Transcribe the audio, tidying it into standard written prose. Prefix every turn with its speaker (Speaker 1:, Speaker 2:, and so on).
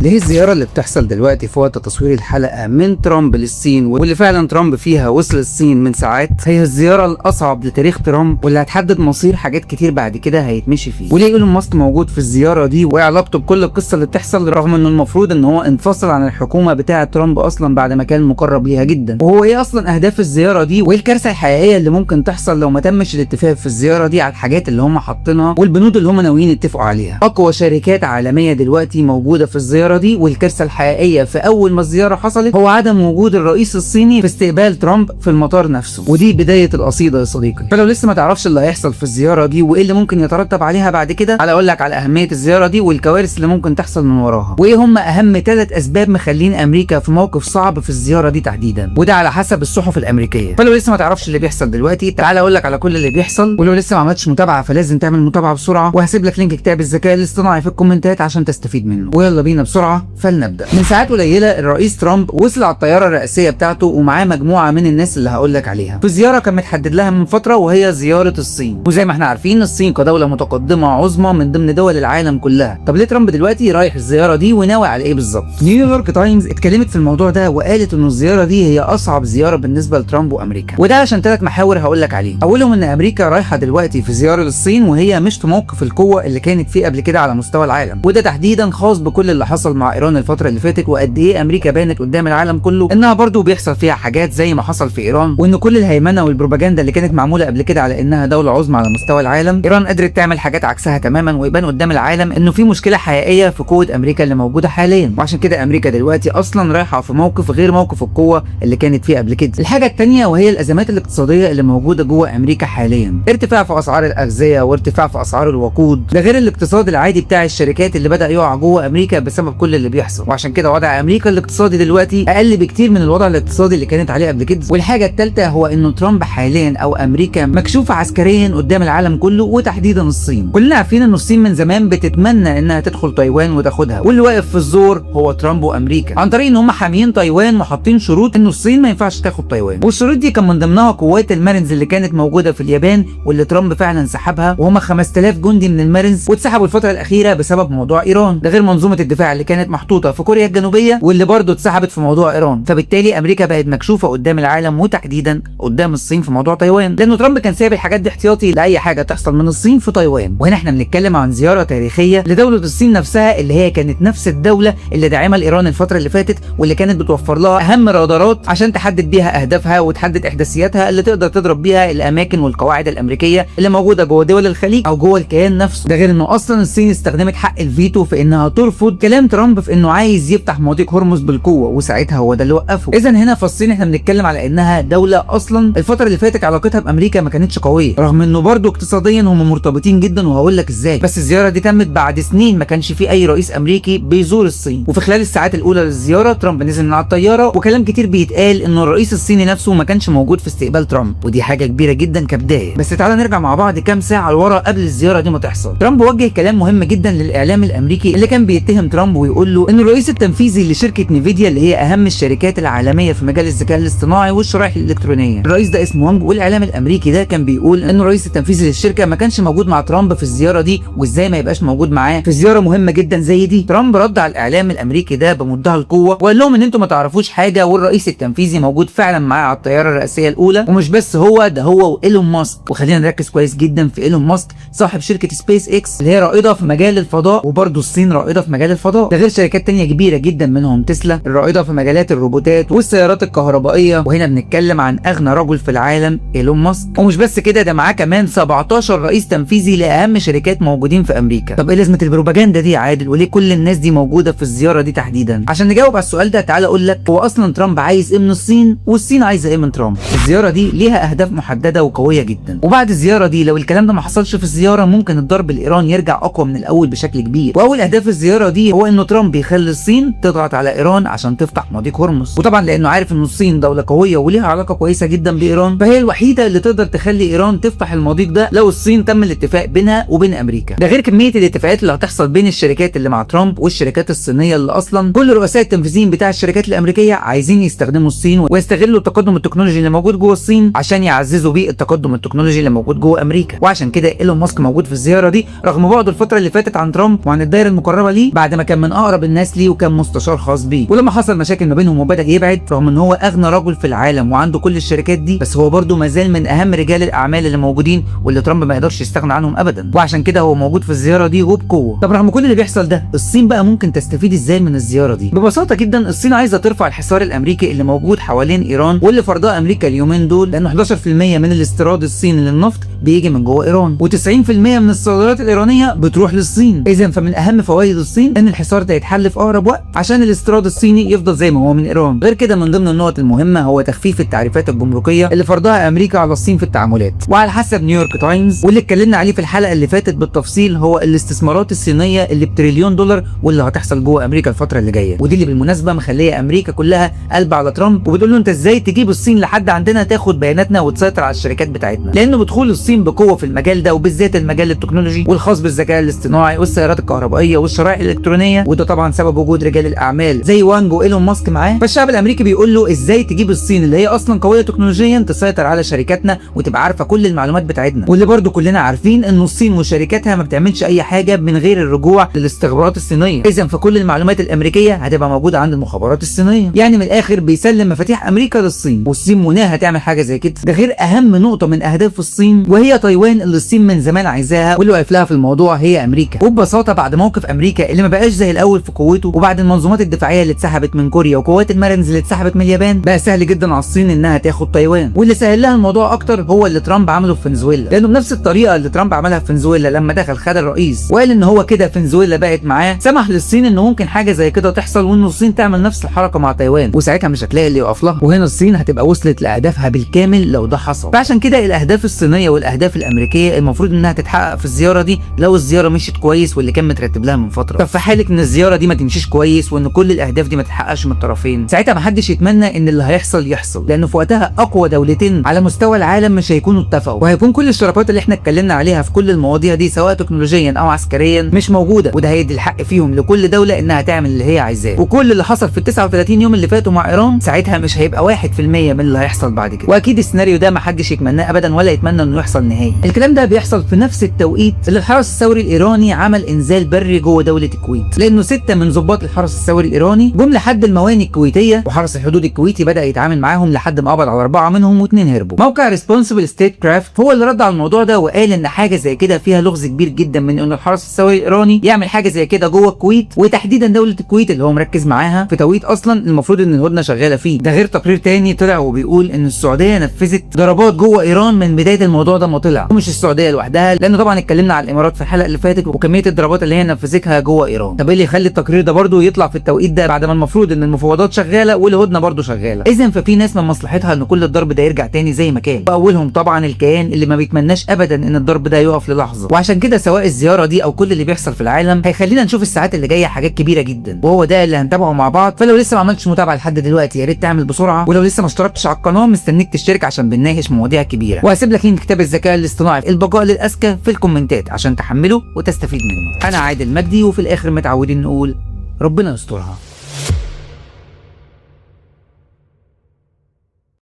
Speaker 1: ليه الزيارة اللي بتحصل دلوقتي في وقت تصوير الحلقة من ترامب للصين واللي فعلا ترامب فيها وصل الصين من ساعات هي الزيارة الأصعب لتاريخ ترامب واللي هتحدد مصير حاجات كتير بعد كده هيتمشي فيه؟ وليه ايلون ماسك موجود في الزيارة دي وايه علاقته بكل القصة اللي بتحصل رغم انه المفروض ان هو انفصل عن الحكومة بتاعة ترامب اصلا بعد ما كان مقرب ليها جدا؟ وهو ايه اصلا اهداف الزيارة دي وايه الكارثة الحقيقية اللي ممكن تحصل لو ما تمش الاتفاق في الزيارة دي على الحاجات اللي هم حاطينها والبنود اللي هم ناويين يتفقوا عليها؟ اقوى شركات عالمية دلوقتي موجودة في الزيارة دي، والكارثة الحقيقيه في اول ما الزياره حصلت هو عدم وجود الرئيس الصيني في استقبال ترامب في المطار نفسه، ودي بدايه القصيده يا صديقي. فلو لسه ما تعرفش اللي هيحصل في الزياره دي وايه اللي ممكن يترتب عليها بعد كده، تعالى اقول لك على اهميه الزياره دي والكوارث اللي ممكن تحصل من وراها، وايه هم اهم 3 اسباب مخلين امريكا في موقف صعب في الزياره دي تحديدا، وده على حسب الصحف الامريكيه. فلو لسه ما تعرفش اللي بيحصل دلوقتي تعالى اقول لك على كل اللي بيحصل، ولو لسه ما عملتش متابعه فلازم تعمل متابعه بسرعه، وهسيب لك لينك كتاب الذكاء الاصطناعي في الكومنتات عشان تستفيد منه. ويلا بينا بسرعه فلنبدا. من ساعات قليله الرئيس ترامب وصل على الطياره الرئاسيه بتاعته ومعاه مجموعه من الناس اللي هقول لك عليها في زياره كان متحدد لها من فتره، وهي زياره الصين. وزي ما احنا عارفين الصين كدوله متقدمه عظمى من ضمن دول العالم كلها. طب ليه ترامب دلوقتي رايح الزياره دي وناوي على ايه بالظبط؟ نيويورك تايمز اتكلمت في الموضوع ده وقالت انه الزياره دي هي اصعب زياره بالنسبه لترامب وامريكا، وده عشان 3 محاور هقول لك عليه. اولهم ان امريكا رايحه دلوقتي في زياره للصين وهي مش في موقف القوه اللي كانت فيه قبل كده على مستوى العالم، وده تحديدا خاص بكل اللي حصل مع ايران الفتره اللي فاتت، وقد ايه امريكا بانت قدام العالم كله انها برضو بيحصل فيها حاجات زي ما حصل في ايران، وان كل الهيمنه والبروباجندا اللي كانت معموله قبل كده على انها دوله عظمى على مستوى العالم، ايران قدرت تعمل حاجات عكسها تماما ويبان قدام العالم انه في مشكله حقيقيه في قوه امريكا اللي موجوده حاليا. وعشان كده امريكا دلوقتي اصلا رايحه في موقف غير موقف القوه اللي كانت فيه قبل كده. الحاجه الثانيه وهي الازمات الاقتصاديه اللي موجوده جوه امريكا حاليا، ارتفاع في اسعار الاغذيه وارتفاع في اسعار الوقود، ده غير الاقتصاد العادي بتاع الشركات اللي بدا يقع جوه امريكا بسبب كل اللي بيحصل. وعشان كده وضع امريكا الاقتصادي دلوقتي اقل بكتير من الوضع الاقتصادي اللي كانت عليه قبل كده. والحاجه الثالثه هو انه ترامب حاليا او امريكا مكشوفه عسكريا قدام العالم كله وتحديدا الصين. كلنا عارفين ان الصين من زمان بتتمنى انها تدخل تايوان وتاخدها، واللي واقف في الزور هو ترامب وامريكا عن طريق ان هم حاميين تايوان وحاطين شروط انه الصين ما ينفعش تاخد تايوان. والشروط دي كان من ضمنها قوات المارينز اللي كانت موجوده في اليابان واللي ترامب فعلا سحبها، وهم 5000 جندي من المارينز، واتسحبوا الفتره الاخيره بسبب موضوع ايران، ده غير منظومه الدفاع اللي كانت محطوطه في كوريا الجنوبيه واللي برضه اتسحبت في موضوع ايران. فبالتالي امريكا بقت مكشوفه قدام العالم وتحديدا قدام الصين في موضوع تايوان، لانه ترامب كان سايب الحاجات دي احتياطي لاي حاجه تحصل من الصين في تايوان. وهنا احنا بنتكلم عن زياره تاريخيه لدوله الصين نفسها، اللي هي كانت نفس الدوله اللي داعمه لايران الفتره اللي فاتت، واللي كانت بتوفر لها اهم رادارات عشان تحدد بيها اهدافها وتحدد احداثياتها اللي تقدر تضرب بيها الاماكن والقواعد الامريكيه اللي موجوده جوه دول الخليج او جوه الكيان نفسه. ده غير انه اصلا الصين استخدمت حق الفيتو في انها ترفض كلام ترامب في انه عايز يفتح مضيق هرمز بالقوه، وساعتها هو ده اللي وقفه. اذا هنا في الصين احنا بنتكلم على انها دوله اصلا الفتره اللي فاتت علاقتها بامريكا ما كانتش قويه، رغم انه برضه اقتصاديا هم مرتبطين جدا، وهقول لك ازاي. بس الزياره دي تمت بعد سنين ما كانش في اي رئيس امريكي بيزور الصين، وفي خلال الساعات الاولى للزياره ترامب نزل من على الطياره، وكلام كتير بيتقال انه الرئيس الصيني نفسه ما كانش موجود في استقبال ترامب، ودي حاجه كبيره جدا كبدايه. بس تعالى نرجع مع بعض كام ساعه لورا قبل الزياره دي ما تحصل. ترامب وجه كلام مهم جدا للاعلام الامريكي اللي كان بيتهم ترامب ويقول له ان الرئيس التنفيذي لشركه نيفيديا اللي هي اهم الشركات العالميه في مجال الذكاء الاصطناعي والشرائح الالكترونيه، الرئيس ده اسمه وانج، والاعلام الامريكي ده كان بيقول ان الرئيس التنفيذي للشركه ما كانش موجود مع ترامب في الزياره دي، وازاي ما يبقاش موجود معاه في زياره مهمه جدا زي دي. ترامب رد على الاعلام الامريكي ده بمنتهى القوه وقال لهم ان انتم ما تعرفوش حاجه، والرئيس التنفيذي موجود فعلا معاه على الطياره الرئاسيه الاولى، ومش بس هو ده، هو وايلون ماسك. وخلينا نركز كويس جدا في ايلون ماسك صاحب شركه سبيس اكس اللي هي رائده في مجال الفضاء، وبرضه الصين رائده في مجال الفضاء، ده غير شركات تانية كبيره جدا منهم تسلا الرائده في مجالات الروبوتات والسيارات الكهربائيه. وهنا بنتكلم عن اغنى رجل في العالم ايلون ماسك، ومش بس كده ده معاه كمان 17 رئيس تنفيذي لاهم شركات موجودين في امريكا. طب ايه لازمه البروباجندا دي يا عادل؟ وليه كل الناس دي موجوده في الزياره دي تحديدا؟ عشان نجاوب على السؤال ده تعالى اقول لك هو اصلا ترامب عايز ايه من الصين والصين عايزه ايه من ترامب. الزياره دي ليها اهداف محدده وقويه جدا، وبعد الزياره دي لو الكلام ده ما حصلش في الزياره ممكن الضرب الايراني يرجع اقوى من الاول بشكل كبير. واول اهداف الزياره دي هو انه ترامب يخلي الصين تضغط على ايران عشان تفتح مضيق هرمز، وطبعا لانه عارف ان الصين دوله قويه وليها علاقه كويسه جدا بايران، فهي الوحيده اللي تقدر تخلي ايران تفتح المضيق ده لو الصين تم الاتفاق بينها وبين امريكا. ده غير كميه الاتفاقات اللي هتحصل بين الشركات اللي مع ترامب والشركات الصينيه اللي اصلا كل رؤساء التنفيذيين بتاع الشركات الامريكيه عايزين يستخدموا الصين ويستغلوا التقدم التكنولوجي اللي موجود جوه الصين عشان يعززوا بيه التقدم التكنولوجي اللي موجود جوه امريكا. وعشان كده ايلون ماسك موجود في الزياره دي رغم بعده الفتره اللي فاتت عن ترامب وعن الدائره المقربه ليه، بعد ما كان من اقرب الناس ليه وكان مستشار خاص بيه. ولما حصل مشاكل ما بينهم وبدا يبعد، رغم ان هو اغنى رجل في العالم وعنده كل الشركات دي، بس هو برضه ما زال من اهم رجال الاعمال اللي موجودين واللي ترامب ما يقدرش يستغنى عنهم ابدا، وعشان كده هو موجود في الزياره دي وبقوه. طب رغم كل اللي بيحصل ده، الصين بقى ممكن تستفيد ازاي من الزياره دي؟ ببساطه جدا، الصين عايزه ترفع الحصار الامريكي اللي موجود حوالين ايران واللي فرضها امريكا اليومين دول، لان 11% من الاستيراد الصيني للنفط بيجي من جوه ايران، و90% من الصادرات الايرانيه بتروح للصين. اذا فمن اهم فوائد الصين ان الحصار ده يتحل في اقرب وقت عشان الاستيراد الصيني يفضل زي ما هو من ايران. غير كده من ضمن النقط المهمه هو تخفيف التعريفات الجمركيه اللي فرضها امريكا على الصين في التعاملات. وعلى حسب نيويورك تايمز واللي اتكلمنا عليه في الحلقه اللي فاتت بالتفصيل، هو الاستثمارات الصينيه اللي بتريليون دولار واللي هتحصل جوه امريكا الفتره اللي جايه، ودي اللي بالمناسبه مخليه امريكا كلها قلب على ترامب وبتقول له انت ازاي تجيب الصين لحد عندنا تاخد بياناتنا وتسيطر على الشركات بتاعتنا، لانه بدخول الصين بقوه في المجال ده وبالذات المجال التكنولوجي والخاص بالذكاء الاصطناعي والسيارات الكهربائيه والشرائح الالكترونيه، وده طبعا سبب وجود رجال الاعمال زي وانج وايلون ماسك معاه. فالشعب الامريكي بيقول له ازاي تجيب الصين اللي هي اصلا قويه تكنولوجيا تسيطر على شركاتنا وتبقى عارفه كل المعلومات بتاعتنا، واللي برضو كلنا عارفين ان الصين وشركاتها ما بتعملش اي حاجه من غير الرجوع للاستخبارات الصينيه. اذا فكل المعلومات الامريكيه هتبقى موجوده عند المخابرات الصينيه، يعني من الاخر بيسلم مفاتيح امريكا للصين، والصين مناها تعمل حاجه زي كده. ده غير اهم نقطه من اهداف الصين وهي تايوان اللي الصين من زمان عايزاها، واللي واقف لها في الموضوع هي امريكا. وببساطه بعد موقف امريكا اللي ما بقاش زي الاول في قوته، وبعد المنظومات الدفاعيه اللي اتسحبت من كوريا وقوات المارنز اللي اتسحبت من اليابان، بقى سهل جدا على الصين انها تاخد تايوان. واللي سهل لها الموضوع اكتر هو اللي ترامب عمله في فنزويلا، لانه بنفس الطريقه اللي ترامب عملها في فنزويلا لما دخل خد الرئيس وقال ان هو كده فنزويلا بقت معاه، سمح للصين ان ممكن حاجه زي كده تحصل وان الصين تعمل نفس الحركه مع تايوان، وساعتها مش هتلاقي اللي يقف لها، وهنا الصين هتبقى وصلت لاهدافها بالكامل لو ده حصل. فعشان كده الاهداف الصينيه والاهداف الامريكيه المفروض انها تتحقق في الزياره دي لو الزياره مشيت كويس واللي كان مترتب لها من فتره. طب في حاله ان الزياره دي ما تمشيش كويس وان كل الاهداف دي ما تتحققش من الطرفين، ساعتها ما حدش يتمنى ان اللي هيحصل يحصل، لانه في وقتها اقوى دولتين على مستوى العالم مش هيكونوا اتفقوا، وهيكون كل الشراكات اللي احنا اتكلمنا عليها في كل المواضيع دي سواء تكنولوجيا او عسكريا مش موجوده، وده هيدي الحق فيهم لكل دوله انها تعمل اللي هي عايزاه. وكل اللي حصل في ال 39 يوم اللي فاتوا مع ايران ساعتها مش هيبقى 1% من اللي هيحصل بعد كده، واكيد السيناريو ده ما حدش يتمناه ابدا ولا يتمنى انه يحصل نهائي. الكلام ده بيحصل في نفس التوقيت اللي الحرس الثوري الايراني عمل انزال بري جوه دوله الكويت، لانه 6 من ضباط الحرس الثوري الايراني جم لحد المواني الكويتيه، وحرس الحدود الكويتي بدا يتعامل معاهم لحد ما قبض على 4 منهم و2 هربوا. موقع ريسبونسبل ستيت كرافت هو اللي رد على الموضوع ده وقال ان حاجه زي كده فيها لغز كبير جدا من ان الحرس الثوري الايراني يعمل حاجه زي كده جوه الكويت، وتحديدا دوله الكويت اللي هو مركز معاها في توقيت اصلا المفروض ان الهدنه شغاله فيه. ده غير تقرير تاني طلع وبيقول ان السعوديه نفذت ضربات جوه ايران من بدايه الموضوع ده ما طلع، ومش السعوديه لوحدها، لانه طبعا اتكلمنا على الامارات في الحلقه اللي فاتت وكميه الضربات اللي هي نفذتها جوه ايران. طب ايه اللي يخلي التقرير ده برضه يطلع في التوقيت ده بعد ما المفروض ان المفاوضات شغاله والهدنه برضه شغاله؟ اذا ففي ناس من مصلحتها ان كل الضرب ده يرجع تاني زي ما كان، واولهم طبعا الكيان اللي ما بيتمناش ابدا ان الضرب ده يقف للحظه. وعشان كده سواء الزياره دي او كل اللي بيحصل في العالم هيخلينا نشوف الساعات اللي جايه حاجات كبيره جدا، وهو ده اللي هنتابعه مع بعض. فلو لسه ما عملتش متابعه لحد دلوقتي يا ريت تعمل بسرعه، ولو لسه ما اشتركتش على القناه مستنيك تشترك عشان بنناقش مواضيع كبيره، وهسيب لك لينك كتاب الذكاء الاصطناعي البقاء للاذكى في الكومنتات عشان تحمله وتستفيد منه. انا عادل مجدي، وفي الاخر متعودين نقول ربنا يسترها.